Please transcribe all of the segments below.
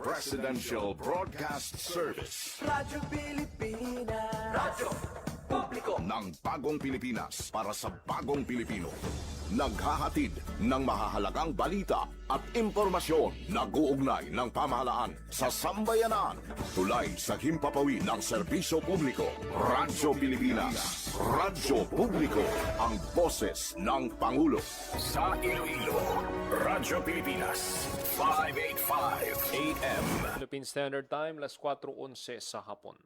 Presidential Broadcast Service Radyo Pilipinas. Radyo Publiko. ng Bagong Pilipinas para sa Bagong Pilipino. Naghahatid ng mahahalagang balita at impormasyon na guugnay ng pamahalaan sa sambayanan. Tulay sa himpapawid ng serbisyo publiko. Radyo Pilipinas. Radyo Publiko. Ang boses ng Pangulo. Sa Iloilo, Radyo Pilipinas. 585 AM. Philippine Standard Time, las 4:11 sa hapon.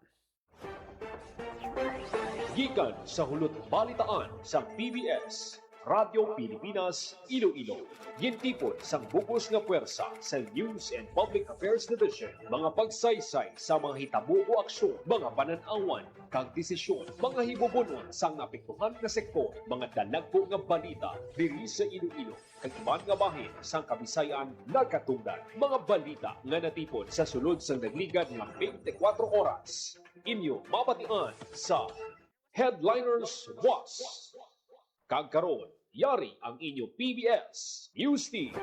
Gikan sa hulot balitaan sa PBS, Radyo Pilipinas, Iloilo. Gintipon sang bugos nga puwersa sa News and Public Affairs Division. Mga pagsaysay sa mga hitabo o aksyon, mga pananawan, kag desisyon, mga hibubunon sang napektuhan nga sektor, mga dalagpo nga balita diri sa Iloilo. Kag iban nga bahin sang Kabisayan nagkatungdan. Mga balita nga natipon sa sulod sang nagligad nga 24 oras. Inyo mapatian sa Headliners Was. Kagkaroon, yari ang inyo PBS News Team.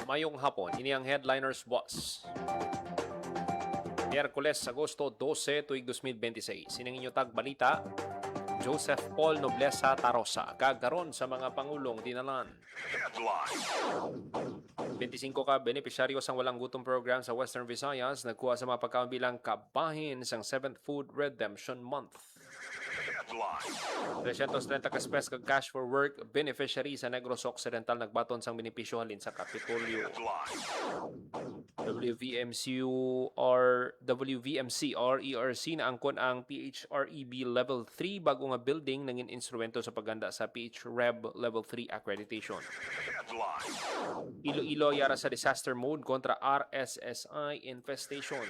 Mayong hapon, ini ang Headliners Boss. Miyerkules, Agosto 12, tuig 2026. Sinang inyo tag balita, Joseph Paul Noblesa Tarosa, kagkaroon sa mga pangulong dinalan. 25 ka benepisyaryo sang walang gutom program sa Western Visayas nagkuha sa mga pagkaon bilang kabahin sang 7th Food Redemption Month. 330 ka spes kag cash for work beneficiary sa Negros Occidental nagbaton sang benepisyo halin sa Kapitolyo. WVMC or ERC na angkon ang PHREB Level 3 bago nga building nangin instrumento sa pagganda sa PHREB Level 3 accreditation. Iloilo yara sa disaster mode kontra RSSI infestation.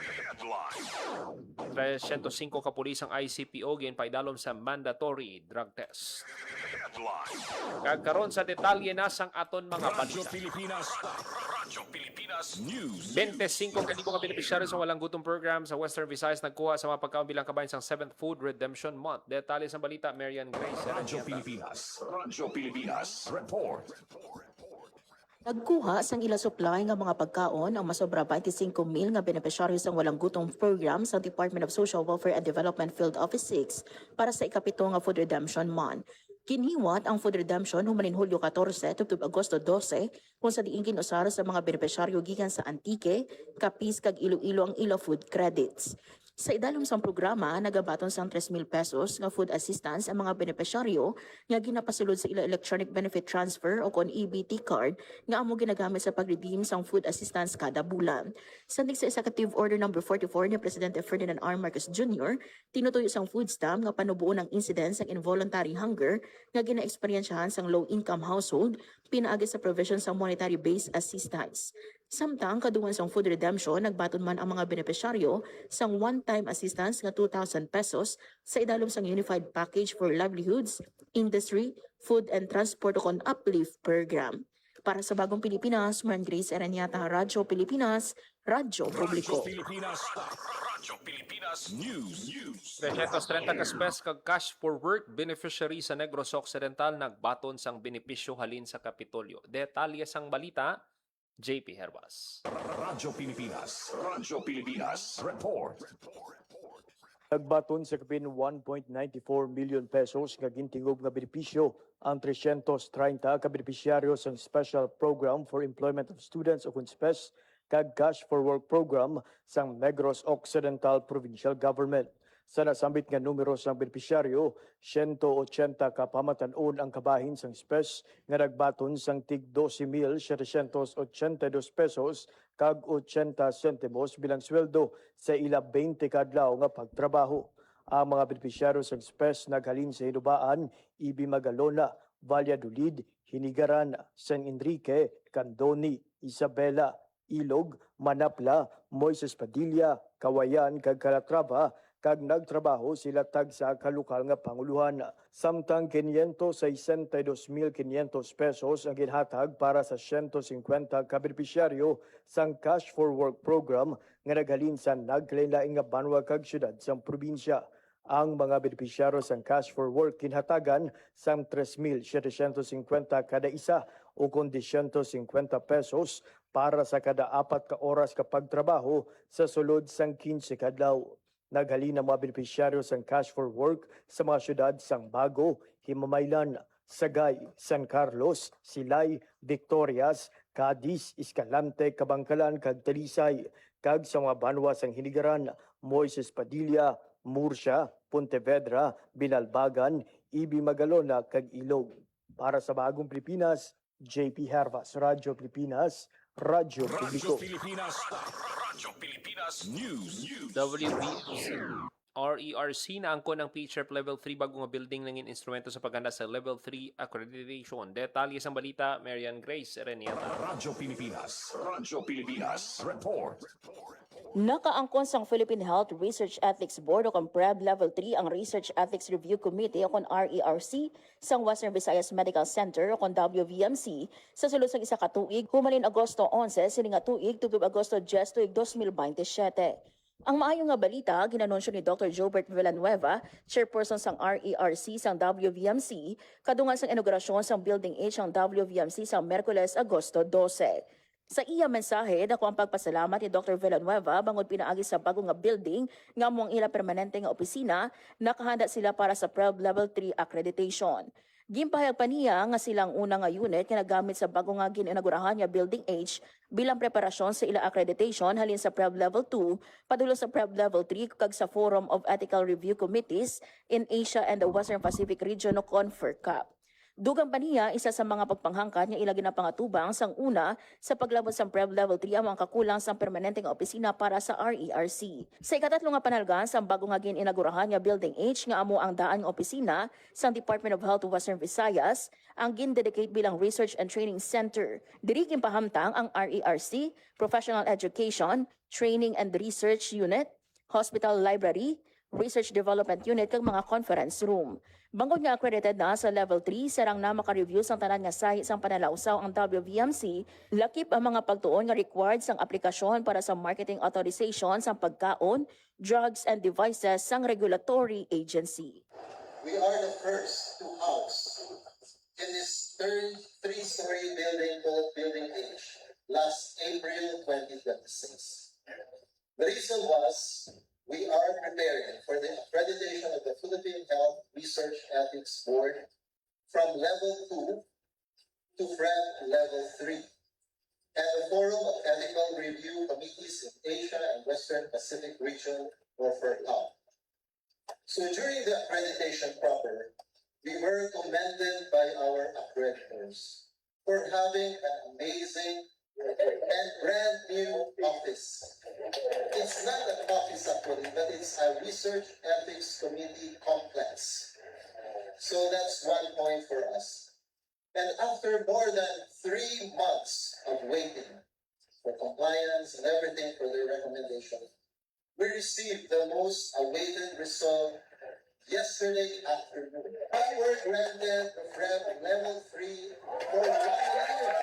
305 ka pulis ang ICPO gin paidalom sa mandatory drug test. Kagkaroon sa detalye na sang aton mga balita. Radyo Pilipinas News. 25 ka benepisyaryo sa walang gutom program sa Western Visayas nagkuha sa mga pagkaon bilang kabahin sang 7th Food Redemption Month. Detalye sa balita, Marian Grace. Radyo Pilipinas. Radyo Pilipinas. Report. Nagkuha sang ila supply nga mga pagkaon ang masobra 25,000 nga benepisyaryo sang walang gutom program sa Department of Social Welfare and Development Field Office 6 para sa ikapito nga Food Redemption Month. Kinhiwat ang Food Redemption humanin Hulyo 14 tubtob Agosto 12 kung sa diin kinusara sa mga benepisyaryo gikan sa Antique, Capiz kag Iloilo ang ilo food credits. Sa idalom sang programa, nagabaton sang 3,000 pesos nga food assistance ang mga benepisyaryo nga ginapasulod sa ila electronic benefit transfer o kon EBT card nga amo ginagamit sa pag-redeem sang food assistance kada bulan. Sandig sa Executive Order No. 44 ni Presidente Ferdinand R. Marcos Jr., tinutuyo sang food stamp nga panubuo ng incidence sang involuntary hunger nga gina-eksperyensyahan sang low-income household pinaagi sa provision sang monetary-based assistance. Samtang kaduman sang food redemption, nagbaton man ang mga benepisyaryo sang one-time assistance nga 2,000 pesos sa idalom sang Unified Package for Livelihoods, Industry, Food and Transport o Uplift Program. Para sa Bagong Pilipinas, Marian Grace Aranyata, Radyo Pilipinas, Radyo Publiko. Radyo Pilipinas News. 330 ka spes kag cash for work beneficiary sa Negros Occidental nagbaton sang benepisyo halin sa Kapitolyo. Detalye sang balita, JP Herbas. Radyo Pilipinas. Radyo Pilipinas. Report. Nagbaton sa kapin 1.94 million pesos nga gintingog nga benepisyo ang 330 ka benepisyaryo sa Special Program for Employment of Students o KUNSPES kag Cash for Work Program sang Negros Occidental Provincial Government. Sa nasambit nga numero sang benepisyaryo, 180 ka pamatanon ang kabahin sang SPES nga nagbaton sang tig 12,782 pesos kag 80 sentimos bilang sweldo sa ila 20 kadlaw nga pagtrabaho. Ang mga benepisyaryo sang SPES naghalin sa Hinubaan, Ibi Magalona, Valladolid, Hinigaran, San Enrique, Candoni, Isabela, Ilog, Manapla, Moises Padilla, Kawayan kag Calatrava kag nagtrabaho sila tag sa kalukal nga panguluhan. Samtang 562,500 pesos ang ginhatag para sa 150 ka benepisyaryo sang Cash for Work Program nga naghalin sa naglain-laing nga banwa kag syudad sa probinsya. Ang mga benepisyaryo sang Cash for Work kinhatagan sang 3,750 kada isa o kundi 150 pesos para sa kada 4 ka oras kapag trabaho sa sulod sang 15 kadlaw. Naghalin ang mga benepisyaryo sang Cash for Work sa mga syudad sang Bago, Himamaylan, Sagay, San Carlos, Silay, Victorias, Cadiz, Escalante, Kabangkalan, kag Talisay, kag sa mga banwa sang Hinigaran, Moises Padilla, Murcia, Pontevedra, Binalbagan, Ibi Magalona, kag Ilog. Para sa Bagong Pilipinas, JP Hervas, Radyo Pilipinas, Radyo Publiko. Radyo Pilipinas News. RERC na angkon ng PCHERP Level 3 bagong building ng instrumento sa paghanda sa Level 3 accreditation. Detalye sa balita, Marian Grace Erenieta. Radyo Pilipinas. Radyo Pilipinas. Report. Nakaangkon sang Philippine Health Research Ethics Board o PREB Level 3 ang Research Ethics Review Committee o RERC sang Western Visayas Medical Center o WVMC sa sulod sang isa ka tuig humalin Agosto 11 sining nga tuig tubib Agosto 10 tuig 2027. Ang maayo nga balita ginanunsyo ni Dr. Jobert Villanueva, chairperson sang RERC sang WVMC, kadungan sang inaugurasyon sang Building H sang WVMC sang Miyerkules Agosto 12. Sa iya mensahe, dako ang pagpasalamat ni Dr. Villanueva bangod pinaagi sa bago nga building nga among ila permanente nga opisina, nakahanda sila para sa PREB Level 3 accreditation. Gimpahayag pa niya nga silang una nga unit nga nagamit sa bago nga gininaugurahan nga Building H bilang preparasyon sa ila accreditation halin sa PREB Level 2, padulong sa PREB Level 3 kag sa Forum of Ethical Review Committees in Asia and the Western Pacific Region o CONFERCAP. Dugang pa niya, isa sa mga pagpanghangkat niya ilagi na pangatubang sang una sa paglabot sa PREB Level 3 ang mga kakulang sa permanenteng opisina para sa RERC. Sa ikatatlo nga panalgan sa bago nga gininaugurahan nga Building H nga amo ang daan nga opisina sa Department of Health Western Visayas ang gin-dedicate bilang Research and Training Center. Diri gimpahamtang ang RERC, Professional Education, Training and Research Unit, Hospital Library, Research Development Unit kag mga conference room. Bangod nga accredited na sa Level 3, sarang na maka-review sang tanan nga sahi sang panalausaw ang WVMC, lakip ang mga pagtuon nga required sang aplikasyon para sa marketing authorization sang pagkaon, drugs and devices sang regulatory agency. We are the first to house in this three-story building called Building H last April 2026. The reason was we are preparing for the accreditation of the Philippine Health Research Ethics Board from Level 2 to PREB Level 3 and the Forum of Ethical Review Committees in Asia and Western Pacific Region or FERCAP. So during the accreditation proper, we were commended by our accreditors for having an amazing and brand new office. It's not an office actually, but it's a research ethics committee complex. So that's one point for us. And after more than 3 months of waiting for compliance and everything for their recommendation, we received the most awaited result yesterday afternoon. We were granted the PREB Level 3 for 1 year.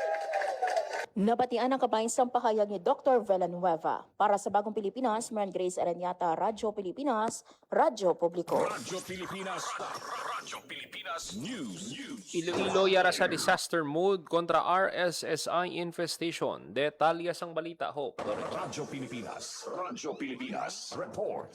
Nabatian ang kabayan sa pahayag ni Dr. Villanueva. Para sa Bagong Pilipinas, Marian Grace Ereniata, Radyo Pilipinas, Radyo Publiko. Radyo Pilipinas. Radyo Pilipinas News. Iloilo yara sa disaster mode kontra RSSI infestation. Detalye sang balita, Hope. Radyo Pilipinas. Radyo Pilipinas. Report.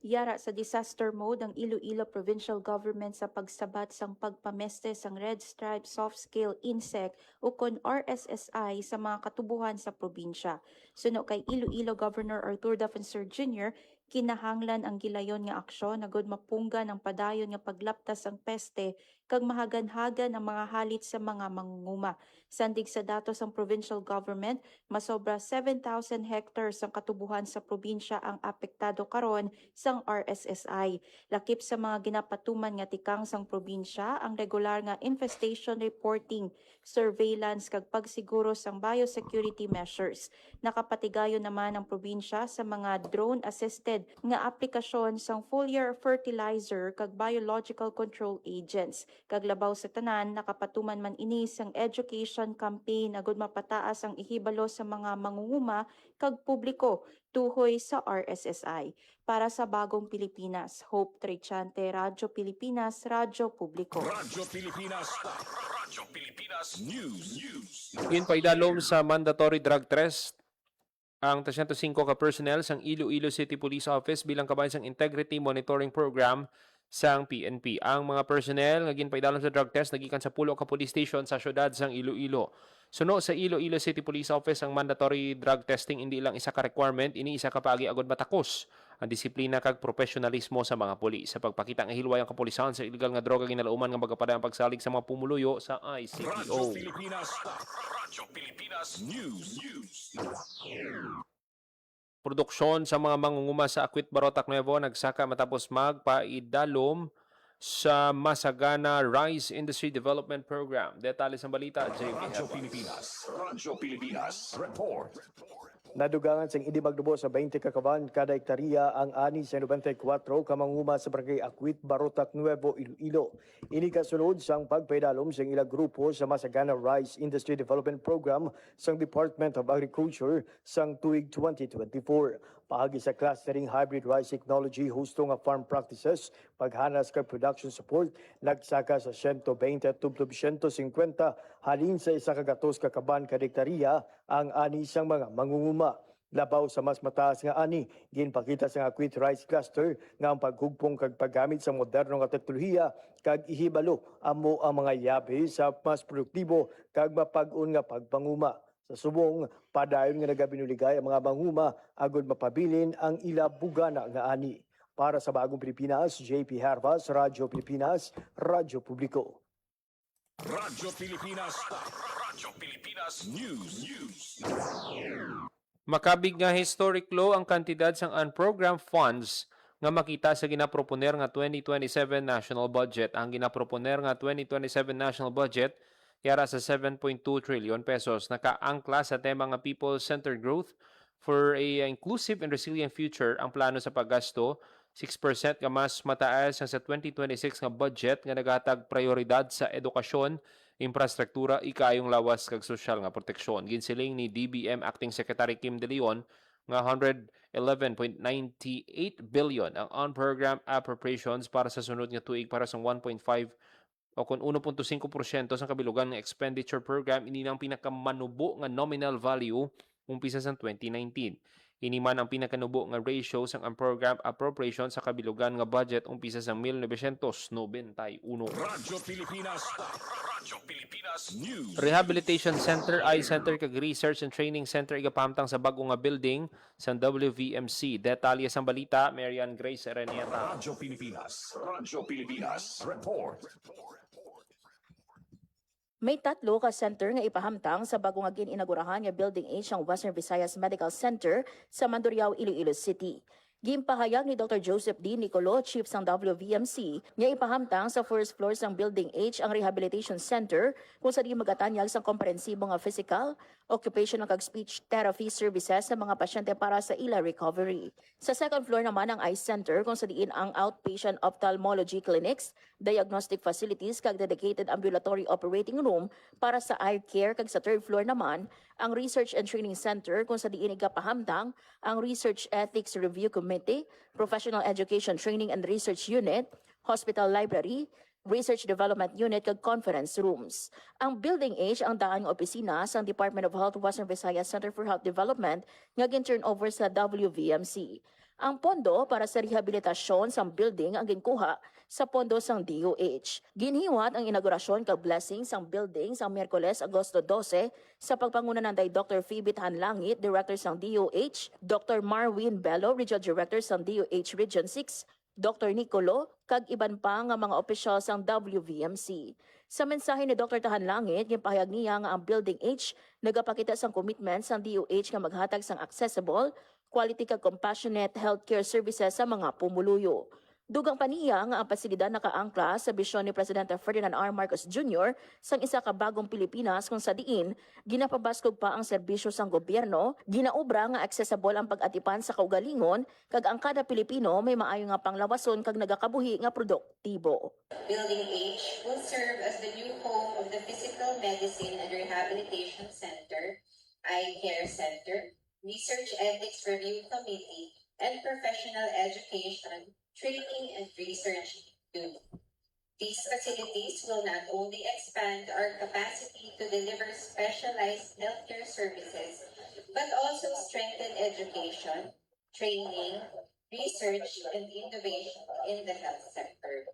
Yara sa disaster mode ang Iloilo Provincial Government sa pagsabat sang pagpameste sang Red Stripe Soft Scale Insect o kon RSSI sa mga katubuhan sa probinsya. Suno kay Iloilo Governor Arthur Defensor Jr., kinahanglan ang gilayon nga aksyon na gud mapunggan ang padayon nga paglaptas ang peste kag mahagan-hagan ang mga halit sa mga mangunguma. Sandig sa datos ang provincial government, masobra 7,000 hectares ang katubuhan sa probinsya ang apektado karon sang RSSI. Lakip sa mga ginapatuman nga tikang sang probinsya ang regular nga infestation reporting, surveillance kag pagsiguro sang biosecurity measures. Nakapatigayon naman ang probinsya sa mga drone-assisted gid nga aplikasyon sang foliar fertilizer kag biological control agents. Kag labaw sa tanan, nakapatuman man ini sang education campaign agud mapataas ang ihibalo sa mga mangunguma kag publiko tuhoy sa RSSI. Para sa Bagong Pilipinas, Hope Trichante, Radyo Pilipinas, Radyo Publiko. Radyo Pilipinas. Radyo Pilipinas News. Ginpaidalom sa mandatory drug test ang 305 ka personnel sang Iloilo City Police Office bilang kabahin sang Integrity Monitoring Program sang PNP. Ang mga personnel nga ginpaidalom sa drug test nagikan sa pulo ka police station sa syudad sang Iloilo. Suno sa Iloilo City Police Office ang mandatory drug testing hindi lang isa ka requirement, ini isa ka paagi agud matakos ang disiplina kag profesionalismo sa mga pulis. Sa pagpakita nga hilway ang kapulisan sa illegal nga droga ginalauman nga magapada ang pagsalig sa mga pumuluyo sa ICPO. Radyo Pilipinas News. Produksyon sa mga mangunguma sa Akwit Barotac Nuevo nagsaka matapos magpaidalom sa Masagana Rice Industry Development Program. Detalye sa balita, JP Herbas. Radyo Pilipinas Report. Nadugangan sang hindi magdubo sa 20 kakaban kada hektarya ang ani sa 94 kamanguma sa barangay Akwit, Barotac Nuevo, Iloilo. Ini kasunod sang pagpaidalom sa ilang grupo sa Masagana Rice Industry Development Program sang Department of Agriculture sang tuig 2024. Paagi sa clustering hybrid rice technology husto nga farm practices, paghanas kag production support, nagsaka sa 120 tubtob 150 halin sa isa kagatos kakaban kada hektarya ang ani sang mga mangunguma. Labaw sa mas mataas nga ani, ginpakita sa Akwit Rice Cluster nga ang paghugpong kag paggamit sa modernong nga teknolohiya kag ihibalo amo ang mga yabe sa mas produktibo kag mapag-un nga pagpanguma. Sa subong, padayon nga nagabinuligay ang mga manguma agud mapabilin ang ila bugana nga ani. Para sa Bagong Pilipinas, JP Herbas, Radyo Pilipinas, Radyo Publiko. Radyo Pilipinas. Radyo Pilipinas News. Makabig nga historic low ang kantidad sang unprogrammed funds nga makita sa ginaproponer nga 2027 national budget. Ang ginaproponer nga 2027 national budget yara sa 7.2 trillion pesos. Nakaangkla sa tema nga people-centered growth for a inclusive and resilient future ang plano sa paggasto. 6% ka mas mataas ang sa 2026 nga budget nga nagatag prioridad sa edukasyon, infrastruktura, ikayong lawas kag sosyal nga proteksyon. Ginsiling ni DBM Acting Secretary Kim De Leon nga 111.98 billion ang on-program appropriations para sa sunod nga tuig para sa 1.5 o kung 1.5% sa kabilugan ng expenditure program, ini ang pinakamanubo nga nominal value umpisa sa 2019. Ini man ang pinakanubo nga ratio sa program appropriation sa kabilugan nga budget umpisa sa 1991. Radyo Pilipinas. Radyo Pilipinas News. Rehabilitation Center, Eye Center kag Research and Training Center igapamtang sa bago nga building sa WVMC. Detalye sa balita, Marian Grace Erenieta. Radyo Pilipinas. Radyo Pilipinas Report. May 3 ka center nga ipahamtang sa bagong nga gininaugurahan nga Building H ang Western Visayas Medical Center sa Mandurriao, Iloilo City. Gimpahayag ni Dr. Joseph D. Nicolo, Chief sang WVMC, nga ipahamtang sa first floor sang Building H ang Rehabilitation Center kung sa di magatanyag sa komprehensibo nga physical, occupational kag speech therapy services sa mga pasyente para sa ila recovery. Sa second floor naman ang Eye Center kung sa diin ang outpatient ophthalmology clinics, diagnostic facilities kag dedicated ambulatory operating room para sa eye care kag sa third floor naman ang Research and Training Center kung sa diin igapahamtang ang Research Ethics Review Committee, Professional Education Training and Research Unit, Hospital Library, Research Development Unit kag conference rooms. Ang Building H ang daan nga opisina sa Department of Health Western Visayas Center for Health Development nga gin-turnover sa WVMC. Ang pondo para sa rehabilitasyon sa building ang ginkuha sa pondo sang DOH. Ginhiwat ang inaugurasyon kag blessing sang building sa Miyerkules, Agosto 12 sa pagpanguna ng Dr. Phoebe Tanlangit, Director sang DOH, Dr. Marwin Bello, Regional Director sang DOH Region 6, Dr. Nicolo, kag iban pa nga mga opisyal sang WVMC. Sa mensahe ni Dr. Tahanlangit, gipahayag niya nga ang Building H nagapakita sang commitment sang DOH nga maghatag sang accessible, quality kag compassionate healthcare services sa mga pumuluyo. Dugang paniya nga ang pasilidad nakaangkla sa bisyon ni Presidente Ferdinand R. Marcos Jr. sang isa ka bagong Pilipinas kung sa diin ginapabaskog pa ang serbisyo sang gobyerno, ginaobra nga accessible ang pag-atipan sa kaugalingon kag ang kada Pilipino may maayo nga panglawason kag nagakabuhi nga produktibo. Building H will serve as the new home of the Physical Medicine and Rehabilitation Center, Eye Care Center, Research Ethics Review Committee, and Professional Education, Training and Research Unit. These facilities will not only expand our capacity to deliver specialized healthcare services, but also strengthen education, training, research, and innovation in the health sector.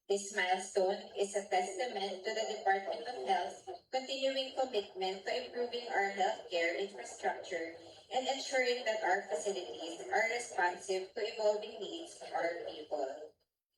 This milestone is a testament to the Department of Health's continuing commitment to improving our healthcare infrastructure and ensuring that our facilities are responsive to evolving needs of our people.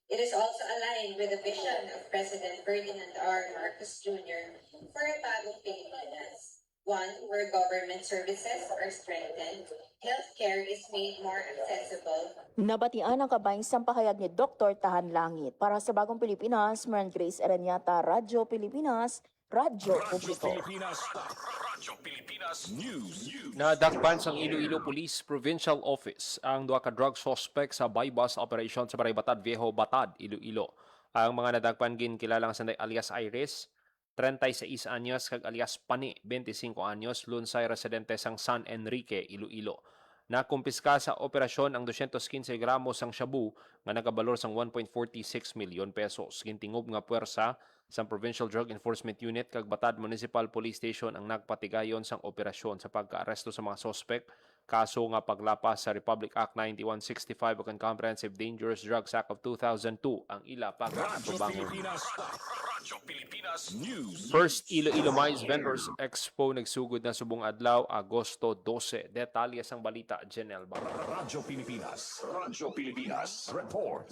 It is also aligned with the vision of President Ferdinand R. Marcos Jr. for a bagong Pilipinas, one where government services are strengthened, healthcare is made more accessible. Nabatian ang kabayang sampahayag ni Dr. Tahan Langit. Para sa Bagong Pilipinas, Maran Grace Ereniata, Radyo Pilipinas, Radyo Publiko. Radyo Pilipinas News. Nadakpan sang Iloilo Police Provincial Office ang duha ka drug suspect sa bypass operation sa Barangay Batad Viejo, Batad, Iloilo. Ang mga nadakpan ginkilalang sanday alias Iris, 36 anyos kag alias Pani, 25 anyos, lunsay residente sang San Enrique, Iloilo. Nakumpiska sa operasyon ang 215 gramos sang shabu nga nagabalor sang 1.46 milyon pesos. Gintingob nga puwersa sa Provincial Drug Enforcement Unit kag Batad Municipal Police Station ang nagpatigayon sang operasyon sa pagkaaresto sa mga sospek. Kaso nga paglapas sa Republic Act 9165 ug Comprehensive Dangerous Drugs Act of 2002 ang ila pagkatubangon. Radyo Pilipinas News. First Iloilo Maize Vendors Expo nagsugod na subong adlaw, Agosto 12. Detalye sang balita, Jenel Barra. Radyo Pilipinas. Radyo Pilipinas. Report.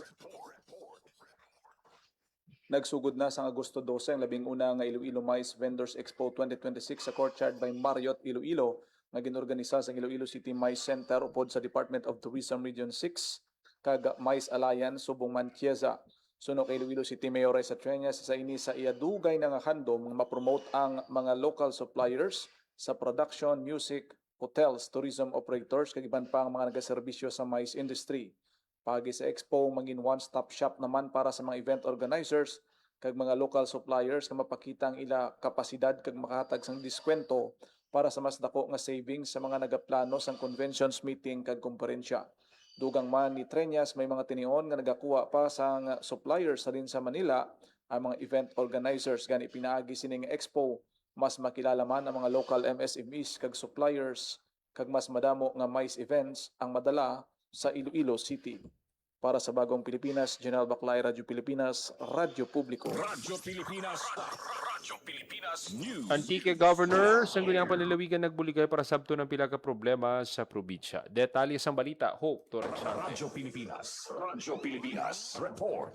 Nagsugod na sa Agosto 12 ang labing una nga Iloilo Maize Vendors Expo 2026 sa courtyard by Marriott Iloilo nga ginorganisa sa Iloilo City Maize Center upod sa Department of Tourism Region 6 kag Maize Alliance subong Mantieza. Suno kay Iloilo City Mayor Reza Treñas sa ini sa iadugay na nga handom nga ma-promote ang mga local suppliers sa production, music, hotels, tourism operators kag iban pa ang mga nagaserbisyo sa maize industry. Pagi sa expo, maging one-stop shop naman para sa mga event organizers kag mga local suppliers nga mapakita ang ila kapasidad kag makahatag sang diskwento para sa mas dako nga savings sa mga nagaplano sang conventions meeting kag komperensya. Dugang man ni Treñas may mga tinion nga nagakuha pa sa suppliers sa rin sa Manila ang mga event organizers gani pinaagi sining expo mas makilala man ang mga local MSMEs kag suppliers kag mas madamo nga maize events ang madala sa Iloilo City. Para sa Bagong Pilipinas, General Baclay, Radyo Pilipinas, Radyo Publiko. Radyo Pilipinas. Radyo Pilipinas News. Antique Governor, sa ang panlalawigan nagbuligay para sabto ng pila ka problema sa probinsya. Detalye sang balita, Hope Torresante. Radyo Pilipinas. Radyo Pilipinas. Report.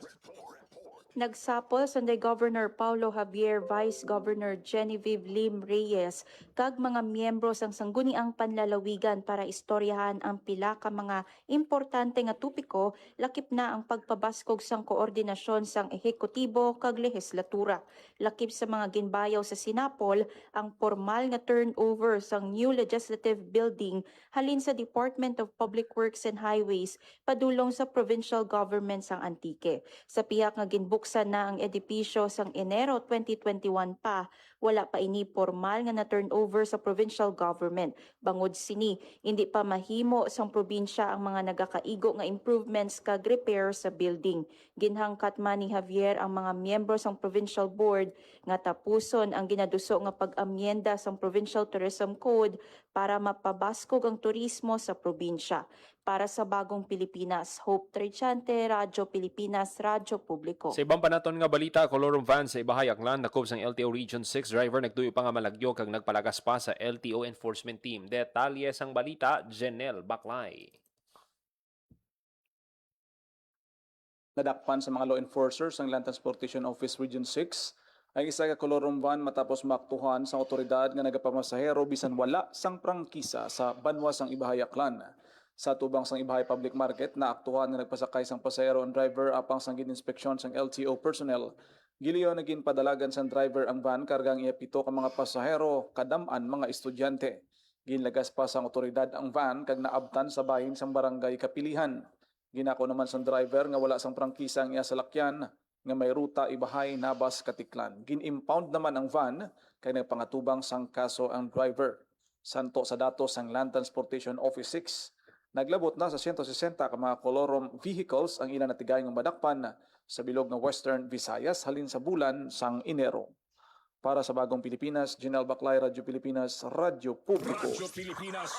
Nagsapol Sunday Governor Paulo Javier, Vice Governor Genevieve Lim Reyes, kag mga miyembro sang sangguniang panlalawigan para istoryahan ang pila ka mga importante nga tupiko lakip na ang pagpabaskog sang koordinasyon sang ehekutibo kag lehislatura. Lakip sa mga ginbayaw sa Sinapol ang formal nga turnover sang new legislative building halin sa Department of Public Works and Highways padulong sa provincial government sang Antique. Sa pihak nga ginbuksan na ang edipisyo sang Enero 2021 pa, wala pa ini formal nga na turnover sa provincial government. Bangod sini, hindi pa mahimo sang probinsya ang mga nagakaigo nga improvements kag repair sa building. Ginhangkat man ni Javier ang mga miyembro sang provincial board nga tapuson ang ginaduso nga pag-amyenda sang Provincial Tourism Code para mapabaskog ang turismo sa probinsya. Para sa Bagong Pilipinas, Hope Trichante, Radyo Pilipinas, Radyo Publiko. Sa ibang panaton nga balita, Colorum van sa Ibahay Aklan nakob sang LTO Region 6 driver nagtuyo pa nga malagyo kag nagpalagas pa sa LTO Enforcement Team. Detalye sang balita, Jenel Baclay. Nadakpan sa mga law enforcers ang Land Transportation Office Region 6 ang isa ka Colorum van matapos maaktuhan sa otoridad nga nagapamasahero bisan wala sang prangkisa sa banwa sang Ibahay Aklan. Sa tubang sang Ibahay Public Market na aktuhan nga nagpasakay sang pasahero ang driver apang sang gininspeksyon sang LTO personnel. Giliyo naging padalagan sang driver ang van kargang iya 7 ka mga pasahero kadam-an mga estudyante. Ginlagas pa sang otoridad ang van kag naabtan sa bahin sang barangay Kapilihan. Ginako naman sang driver nga wala sang prangkisa ang iya salakyan nga may ruta Ibahay Nabas Katiklan. Gin-impound naman ang van kay nagpangatubang sang kaso ang driver. Santo sa datos sang Land Transportation Office 6, naglabot na sa 160 ka mga kolorom vehicles ang ilan natigay ng madakpan sa bilog ng Western Visayas halin sa bulan sang Enero. Para sa Bagong Pilipinas, General Baclay, Radyo Pilipinas, Radyo Publiko. Radyo Pilipinas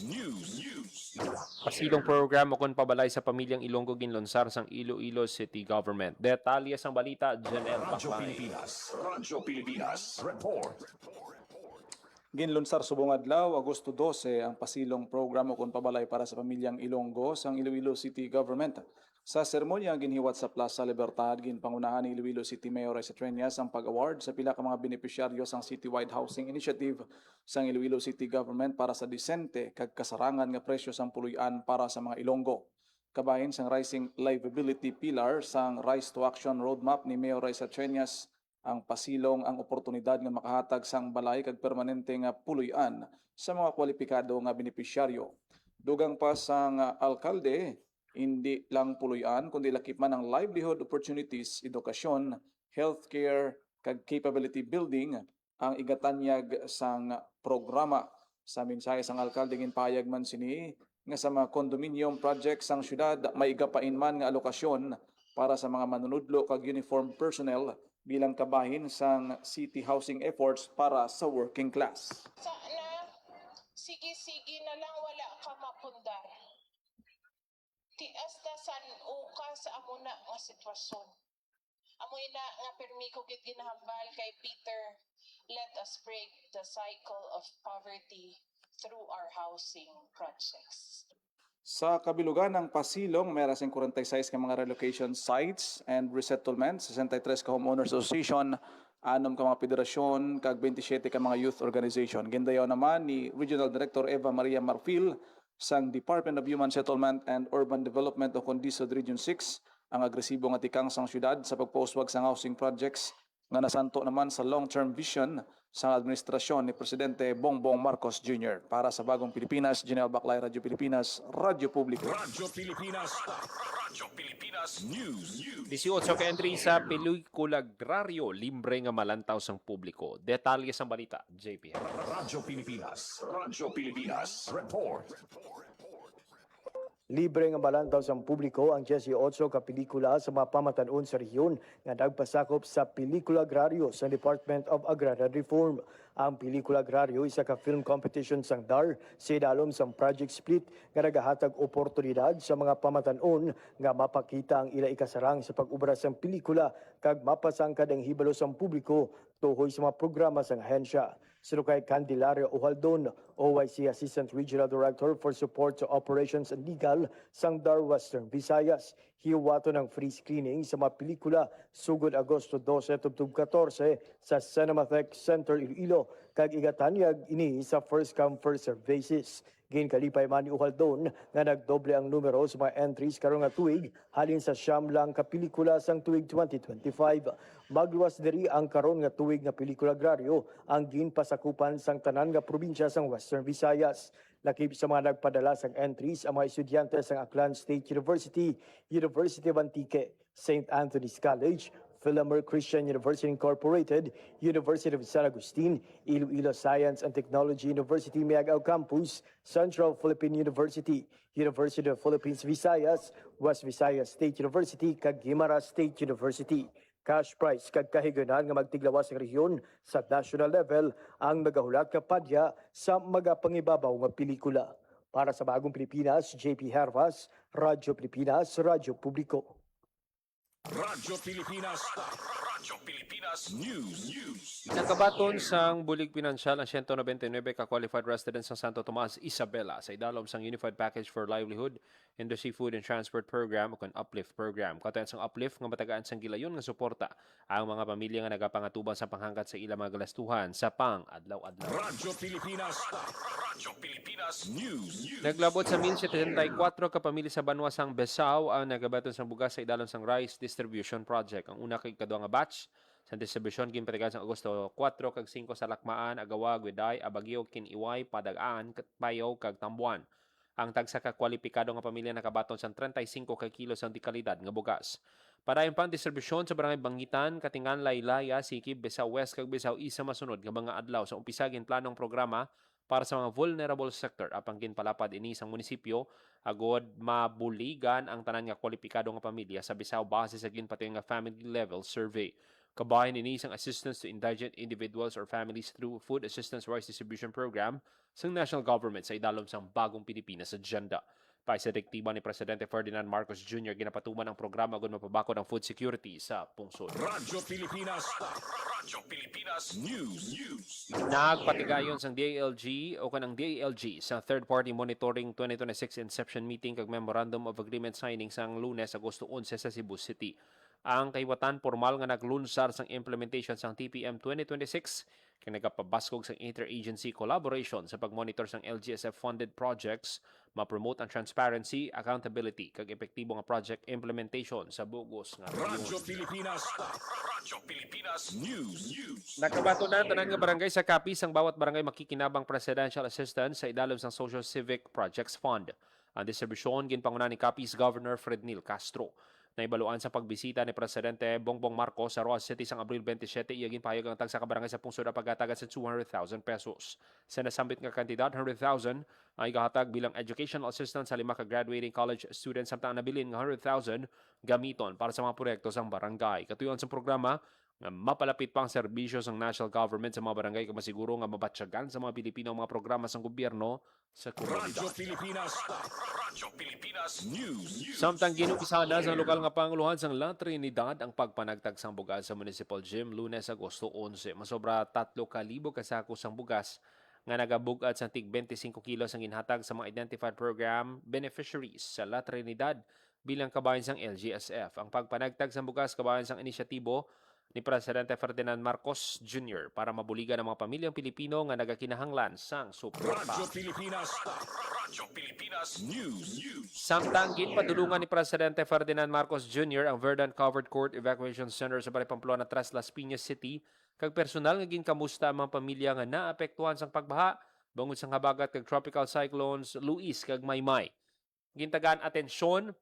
News. Pasilong programa kon pabalay sa pamilyang Ilonggo ginlonsar sang Iloilo City Government. Detalye sang balita, Janelle Baclay. Radyo Pilipinas Report. Ginlunsar subong adlaw, Agosto 12, ang pasilong programa kung pabalay para sa pamilyang Ilonggo sang Iloilo City Government. Sa seremonya ginhiwat sa Plaza Libertad, ginpangunahan ni Iloilo City Mayor Raisa Treñas ang pag-award sa pila ka mga benepisyaryo sang Citywide Housing Initiative sang Iloilo City Government para sa disente kag kasarangan nga presyo sang puluyan para sa mga Ilonggo. Kabahin sang Rising Livability Pillar sang Rise to Action Roadmap ni Mayor Raisa Treñas, ang pasilong ang oportunidad nga makahatag sang balay kag permanente nga puluyan sa mga kwalipikado nga benepisyaryo. Dugang pa sang alkalde, hindi lang puluyan kundi lakip man ang livelihood opportunities, edukasyon, healthcare kag capability building ang igatanyag sang programa. Sa mensahe sang alkalde ginpayag man sini nga sa mga condominium projects sang syudad may igapain man nga alokasyon para sa mga manunudlo kag uniform personnel bilang kabahin sang city housing efforts para sa working class. Sana, sige-sige na lang wala ka mapundar. Tias na san uka sa amuna nga sitwasyon. Amoy na nga permi ko gid ginahambal kay Peter, let us break the cycle of poverty through our housing projects. Sa kabilugan ng pasilong, meron 46 ka mga relocation sites and resettlements, 63 ka homeowners association, 6 ka mga federasyon, kag 27 ka mga youth organization. Gindayaw naman ni Regional Director Eva Maria Marfil sang Department of Human Settlement and Urban Development o Condisod Region 6 ang agresibo nga tikang sang syudad sa pagpauswag sang housing projects nga nasanto naman sa long-term vision sa administrasyon ni Presidente Bongbong Marcos Jr. Para sa Bagong Pilipinas, General Baclay, Radyo Pilipinas, Radyo Publiko. Radyo Pilipinas News. 18 ka entry sa pelikula Grario, libre nga malantaw sang publiko. Detalye sang balita, JP. Radyo Pilipinas Report. Libre nga balantaw sa publiko ang 18 ka pelikula sa mga pamatanon sa rehiyon nga nagpasakop sa Pelikula Agrario sa Department of Agrarian Reform. Ang Pelikula Agrario isa ka film competition sang DAR sa idalom sang Project Split nga nagahatag oportunidad sa mga pamatanon nga mapakita ang ila ikasarang sa pag-ubra sang pelikula kag mapasangkad ang hibalo sang publiko tuhoy sa mga programa sang ahensya. Sino kay Candelaria Ohaldon, OIC Assistant Regional Director for Support to Operations and Legal sang DAR Western Visayas. Hiwato ng free screening sa mga pelikula sugod Agosto 12 tubtub 14 sa Cinematheque Center Iloilo kag igatanyag ini sa first come first serve basis. Ginkalipay man ni Uhaldon nga nagdoble ang numero sa mga entries karong nga tuig halin sa siyam lang ka pelikula sang tuig 2025. Magluwas diri ang karon nga tuig nga pelikula Agrario ang ginpasakupan sang tanan nga probinsya sang Western Visayas. Lakip sa mga nagpadala sang entries ang mga estudyante sang Aklan State University, University of Antique, St. Anthony's College, Philomer Christian University Incorporated, University of San Agustin, Iloilo Science and Technology University Miagao Campus, Central Philippine University, University of Philippines Visayas, West Visayas State University, kag Guimaras State University. Cash prize kag kahiganan nga magtiglawas sa rehiyon sa national level ang nagahulat kapadya sa magapangibabaw nga pelikula. Para sa Bagong Pilipinas, JP Hervas, Radyo Pilipinas, Radyo Publiko. Radyo Pilipinas Radyo Pilipinas News. Nakabaton sang bulig pinansyal ang 199 ka qualified residents ng Santo Tomas, Isabela sa idalom sang Unified Package for Livelihood, Industry, Food and Transport Program o Uplift Program. Katayan sang Uplift nga matagaan sang gilayon nga suporta ang mga pamilya nga nagapangatuban sa panghanggat sa ilang mga galastuhan sa pang-adlaw-adlaw. Radyo Pilipinas News. Naglabot sa 1,074 ka pamilya sa Banwa sang Besao ang nagabaton sang bugas sa idalom sang Rice Distribution Project. Ang una kay kadua nga batch sa distribution ginpatigan sa Agosto 4 kag 5 sa Lakmaan, Agawa, Gueday, Abagio, Kiniway, Padagaan, Payaw kag Tambuan. Ang tagsa ka kwalipikado nga pamilya nakabaton sa 35 ka kilos ang dekalidad nga bugas. Padayon pang distribusyon sa barangay Bangitan, Katingan, Laylaya, Sikib, Besao West kag Besao East sa masunod nga mga adlaw sa umpisa gin planong programa para sa mga vulnerable sector apang ginpalapad ini sang munisipyo agod mabuligan ang tanan nga kwalipikado nga pamilya sa Besao base sa ginpatiyon nga family level survey. Kabahin ini isang assistance to indigent individuals or families through Food Assistance Rice Distribution Program sa national government sa idalom sang Bagong Pilipinas Agenda. Pa sa direktiba ni Presidente Ferdinand Marcos Jr. ginapatuman ang programa agad mapabakod ang food security sa pungsod. Radyo Pilipinas News. Nagpatigayon sang DILG o kanang DILG sa third-party monitoring 2026 inception meeting kag Memorandum of Agreement signing sang Lunes, Agosto 11 sa Cebu City. Ang kaiwatan formal nga naglunsar sang implementation sang TPM 2026 kay nagapabaskog sang interagency collaboration sa pagmonitor sang LGSF-funded projects, ma-promote ang transparency, accountability kag epektibo nga project implementation sa bugos nga Radyo rehiyon. Pilipinas News. Nakabato na tanan nga barangay sa kapis ang bawat barangay makikinabang presidential assistance sa idalom sang Social Civic Projects Fund. Ang distribusyon ginpanguna ni Capiz Governor Frednil Castro. Naibaluan sa pagbisita ni Presidente Bongbong Marcos sa Roa City sang Abril 27, iyagin pahayag ang tagsa ka barangay sa pungsod na pagkatagan sa 200,000 pesos. Sa nasambit nga kandidat, 100,000 ay gahatag bilang educational assistance sa 5 ka graduating college students samtang nabilin nga 100,000 gamiton para sa mga proyekto sang barangay. Katuyon sa programa, nga mapalapit pang serbisyo ng national government sa mga barangay kung masiguro nga mabatsyagan sa mga Pilipino ang mga programa sa gobyerno sa komunidad. Radyo Pilipinas News. Samtang ginumpisa na sa lokal nga panguluhan sa La Trinidad ang pagpanagtag sang bugas sa Municipal Gym Lunes, Agosto 11. Masobra 3,000 kasako sang bugas nga nagabugad sa tig 25 kilos ang ginhatag sa mga identified program beneficiaries sa La Trinidad bilang kabayan sang LGSF. Ang pagpanagtag sang bugas kabayan sang inisyatibo ni Presidente Ferdinand Marcos Jr. para mabuligan ang mga pamilyang Pilipino nga nagakinahanglan sang suporta. Radyo Pilipinas News. Samtang ginpadulungan ni Presidente Ferdinand Marcos Jr. ang Verdant Covered Court Evacuation Center sa Barangay Pamplona, Las Piñas City, kag personal nga ginkamusta ang mga pamilya nga naapektuhan sang pagbaha bangod sang habagat kag tropical cyclones Luis kag Maymay. Gintagaan atensyon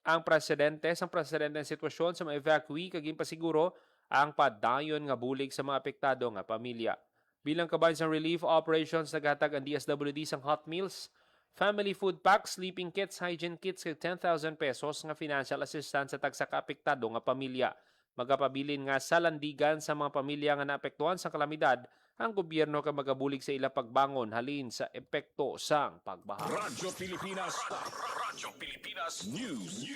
ang presidente ng sitwasyon sa mga evacuee kag ginpasiguro ang padayon nga bulig sa mga apektado nga pamilya. Bilang kabayan sa relief operations, naghatag ang DSWD sang hot meals, family food packs, sleeping kits, hygiene kits kag 10,000 pesos nga financial assistance sa tagsa kaapektado nga pamilya. Magapabilin nga sa landigan sa mga pamilya nga naapektuhan sa kalamidad, ang gobyerno ka magabulig sa ila pagbangon halin sa epekto sang pagbaha. Radyo Pilipinas News.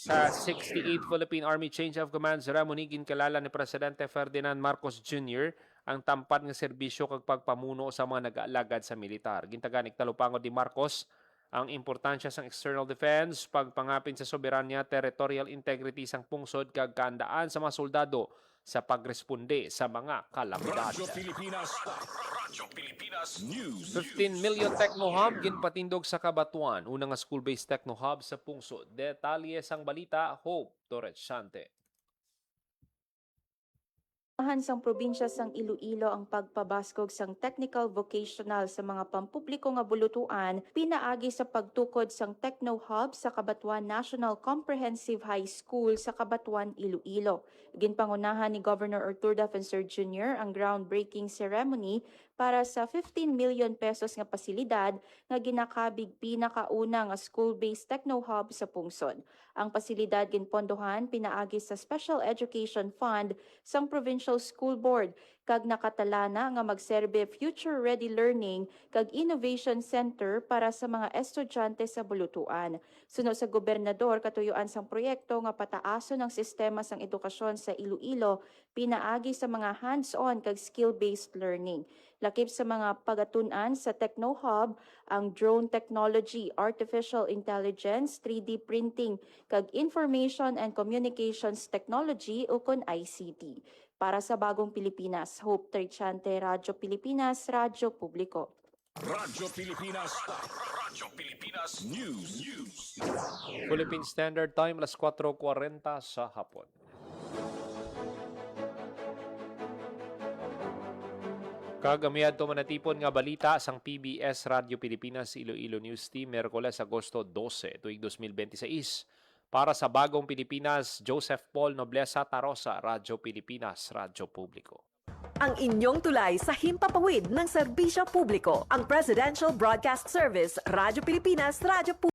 Sa 68th Philippine Army Change of Command ceremony, ginkalala ni Presidente Ferdinand Marcos Jr. ang tampad nga serbisyo kag pagpamuno sa mga nag-aalagad sa militar. Gintagan igtalupangod ni Marcos ang importansya sang external defense, pagpangapin sa soberanya, territorial integrity sang pungsod kag kaandaan sa mga soldado sa pagresponde sa mga kalamidad. Radyo Pilipinas News. 15 million Techno Hub ginpatindog sa Kabatuan, unang nga school-based Techno Hub sa pungsod. Detalye sang balita, Hope Torres-Sante. Sang probinsya sang Iloilo ang pagpabaskog sang technical vocational sa mga pampubliko nga bulutuan pinaagi sa pagtukod sang Techno Hub sa Kabatuan National Comprehensive High School sa Kabatuan, Iloilo. Ginpangunahan ni Governor Artur Defensor Jr. ang groundbreaking ceremony para sa 15 million pesos nga pasilidad nga ginakabig pinakauna nga school-based Techno Hub sa pungsod. Ang pasilidad ginpondohan pinaagi sa Special Education Fund sang Provincial Provincial School Board kag nakatalana nga magserbe future-ready learning kag innovation center para sa mga estudyante sa Bulutuan. Sunod sa gobernador, katuyuan sang proyekto nga pataaso ng sistema sang edukasyon sa Iloilo, pinaagi sa mga hands-on kag skill-based learning. Lakip sa mga pagatunan sa TechnoHub, ang drone technology, artificial intelligence, 3D printing, kag information and communications technology ukon ICT. Para sa Bagong Pilipinas, Hope Trichante, Radyo Pilipinas, Radyo Publiko. Radyo Pilipinas. Radyo Pilipinas News. Philippine Standard Time, alas 4:40 sa hapon. Kagamiad to manatipon nga balita sang PBS Radio Pilipinas Iloilo News Team, Miyerkules, Agosto 12, tuig 2026. Para sa Bagong Pilipinas, Joseph Paul Noblesa Tarosa, Radyo Pilipinas, Radyo Publiko. Ang inyong tulay sa himpapawid ng serbisyo publiko, ang Presidential Broadcast Service, Radyo Pilipinas, Radyo Publiko.